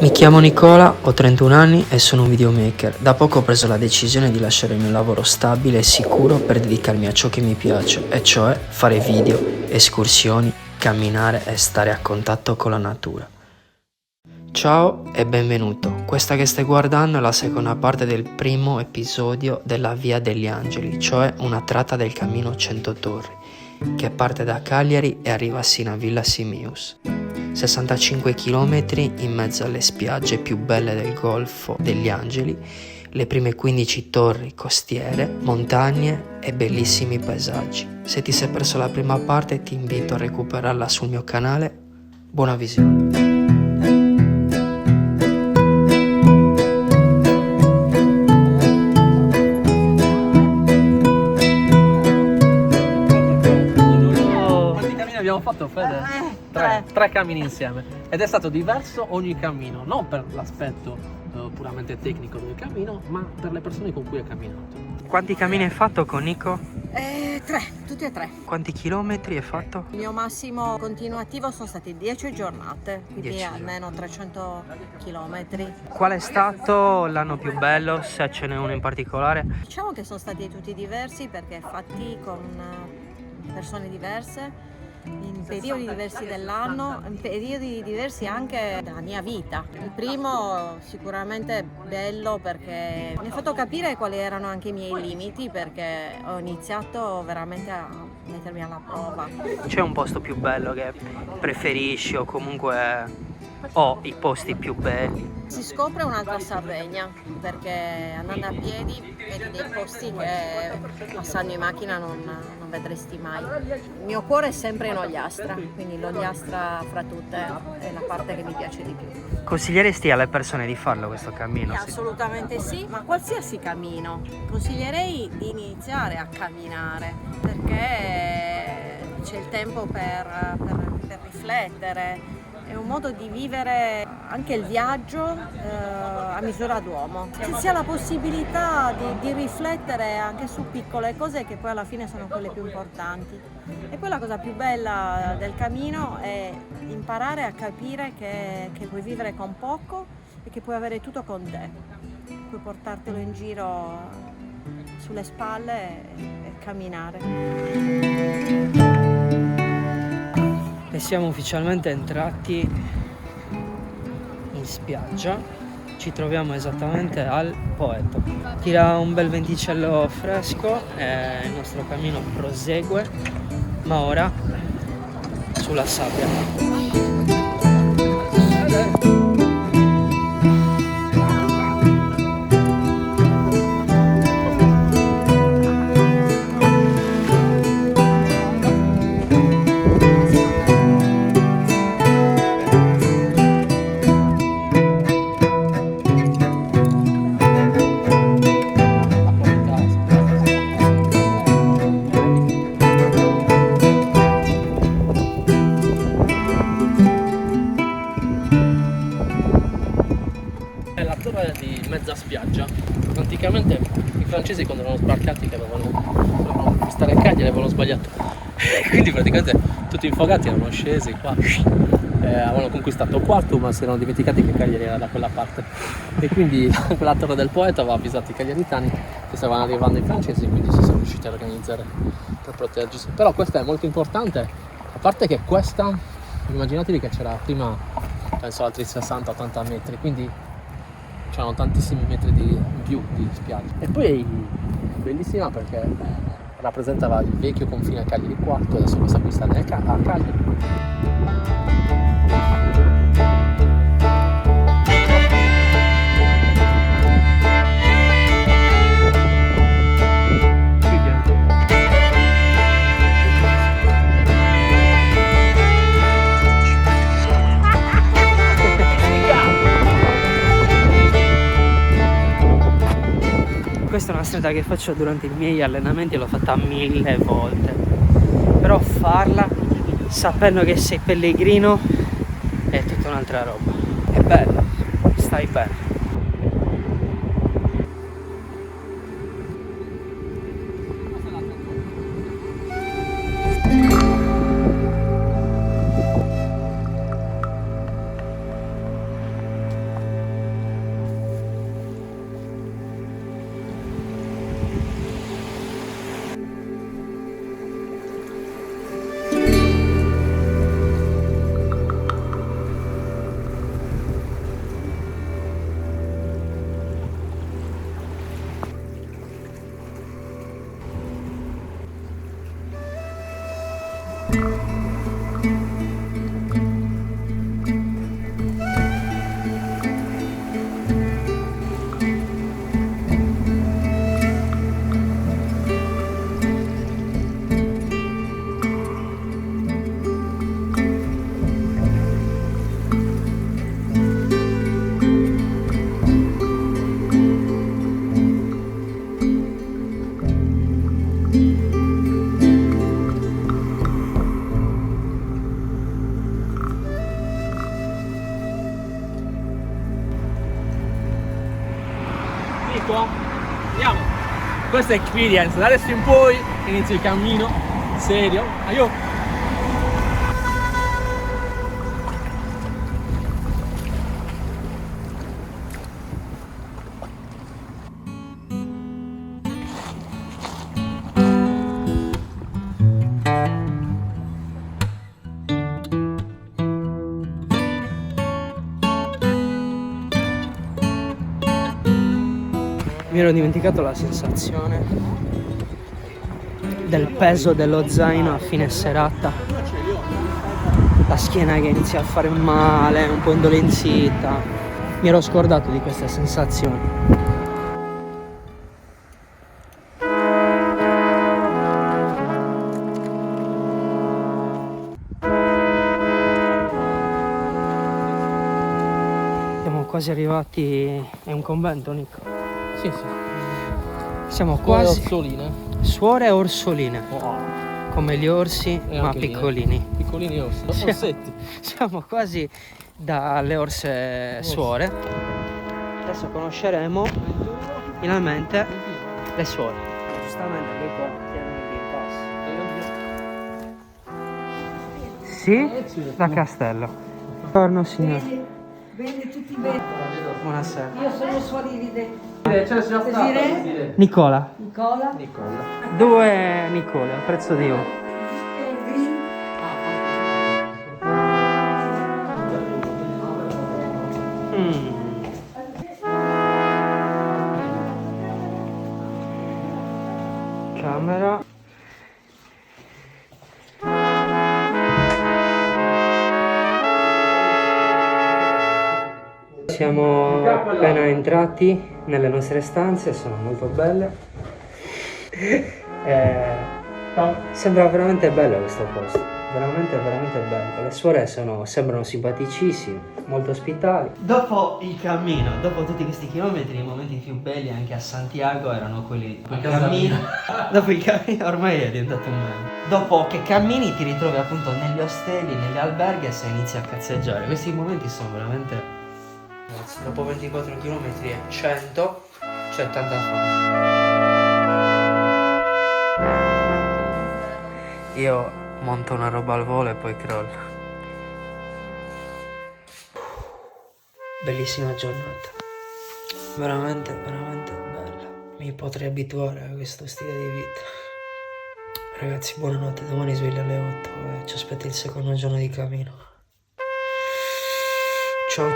Mi chiamo Nicola, ho 31 anni e sono un videomaker. Da poco ho preso la decisione di lasciare il mio lavoro stabile e sicuro per dedicarmi a ciò che mi piace, e cioè fare video, escursioni, camminare e stare a contatto con la natura. Ciao e benvenuto. Questa che stai guardando è la seconda parte del primo episodio della Via degli Angeli, cioè una tratta del cammino 100 Torri, che parte da Cagliari e arriva sino a Villa Simius. 65 km in mezzo alle spiagge più belle del Golfo degli Angeli, le prime 15 torri costiere, montagne e bellissimi paesaggi. Se ti sei perso la prima parte ti invito a recuperarla sul mio canale. Buona visione. Abbiamo fatto, Fede? Tre cammini insieme ed è stato diverso ogni cammino, non per l'aspetto puramente tecnico del cammino, ma per le persone con cui hai camminato. Quanti cammini hai fatto con Nico? Tutti e tre. Quanti chilometri hai fatto? Il mio massimo continuativo sono stati 10 giornate, quindi 10 almeno 300 chilometri. Qual è stato l'anno più bello, se ce n'è uno in particolare? Diciamo che sono stati tutti diversi perché fatti con persone diverse, in periodi diversi dell'anno, in periodi diversi anche della mia vita. Il primo sicuramente bello perché mi ha fatto capire quali erano anche i miei limiti, perché ho iniziato veramente a mettermi alla prova. C'è un posto più bello che preferisci o comunque i posti più belli? Si scopre un'altra Sardegna perché andando a piedi vedi dei posti che passando in macchina non vedresti mai. Il mio cuore è sempre in Ogliastra, quindi l'Ogliastra fra tutte è la parte che mi piace di più. Consiglieresti alle persone di farlo questo cammino? Assolutamente sì, ma qualsiasi cammino. Consiglierei di iniziare a camminare perché c'è il tempo per riflettere. È un modo di vivere anche il viaggio a misura d'uomo. Che sia la possibilità di riflettere anche su piccole cose che poi alla fine sono quelle più importanti. E poi la cosa più bella del cammino è imparare a capire che puoi vivere con poco e che puoi avere tutto con te. Puoi portartelo in giro sulle spalle e camminare. E siamo ufficialmente entrati in spiaggia, ci troviamo esattamente al Poeto. Tira un bel venticello fresco e il nostro cammino prosegue, ma ora sulla sabbia. Di mezza spiaggia. Anticamente i francesi quando erano sbarcati che dovevano stare a Cagliari avevano sbagliato quindi praticamente tutti infogati erano scesi qua, avevano conquistato Quartu ma si erano dimenticati che Cagliari era da quella parte e quindi la torre del Poeta aveva avvisato i cagliaritani che stavano arrivando i francesi, quindi si sono riusciti a organizzare per proteggersi. Però questa è molto importante, a parte che questa, immaginatevi che c'era prima penso altri 60-80 metri, quindi c'erano tantissimi metri in più di spiaggia. E poi bellissima perché rappresentava il vecchio confine a Cagliari IV, adesso questa qui sta a Cagliari. Questa è una strada che faccio durante i miei allenamenti e l'ho fatta 1000 volte, però farla sapendo che sei pellegrino è tutta un'altra roba. È bello, stai bene. qua. Andiamo. Questa è experience. Da adesso in poi inizio il cammino serio. Aiuto. Mi ero dimenticato la sensazione del peso dello zaino a fine serata, la schiena che inizia a fare male, un po' indolenzita. Mi ero scordato di queste sensazioni. Siamo quasi arrivati. È un convento, Nico? Sì, sì. Siamo quasi. Orsoline. Suore orsoline. Oh. Come gli orsi, E ma anche lì, piccolini. Piccolini orsi. Orsetti. Siamo quasi dalle orse suore. Adesso conosceremo finalmente le suore. Giustamente che qua tiene il passo. Sì, da Castello. Buongiorno signore. Bene, tutti bene. Buonasera. Io sono Suorilide. Nicola. Nicola. Due Nicole, al prezzo di uno. Green. Camera. Siamo appena entrati nelle nostre stanze, sono molto belle. Sembra veramente bello questo posto, veramente bello. Le suore sembrano simpaticissime, molto ospitali. Dopo il cammino, dopo tutti questi chilometri, i momenti più belli anche a Santiago erano quelli del cammino. Dopo il cammino ormai è diventato un meme. Dopo che cammini ti ritrovi appunto negli ostelli, negli alberghi e inizi a cazzeggiare. Questi momenti sono veramente... Dopo 24 km e 100 c'è tanta fame. Io monto una roba al volo e poi crollo. Bellissima giornata. Veramente bella. Mi potrei abituare a questo stile di vita. Ragazzi, buonanotte. Domani sveglio alle 8 e ci aspetta il secondo giorno di cammino. Ciao.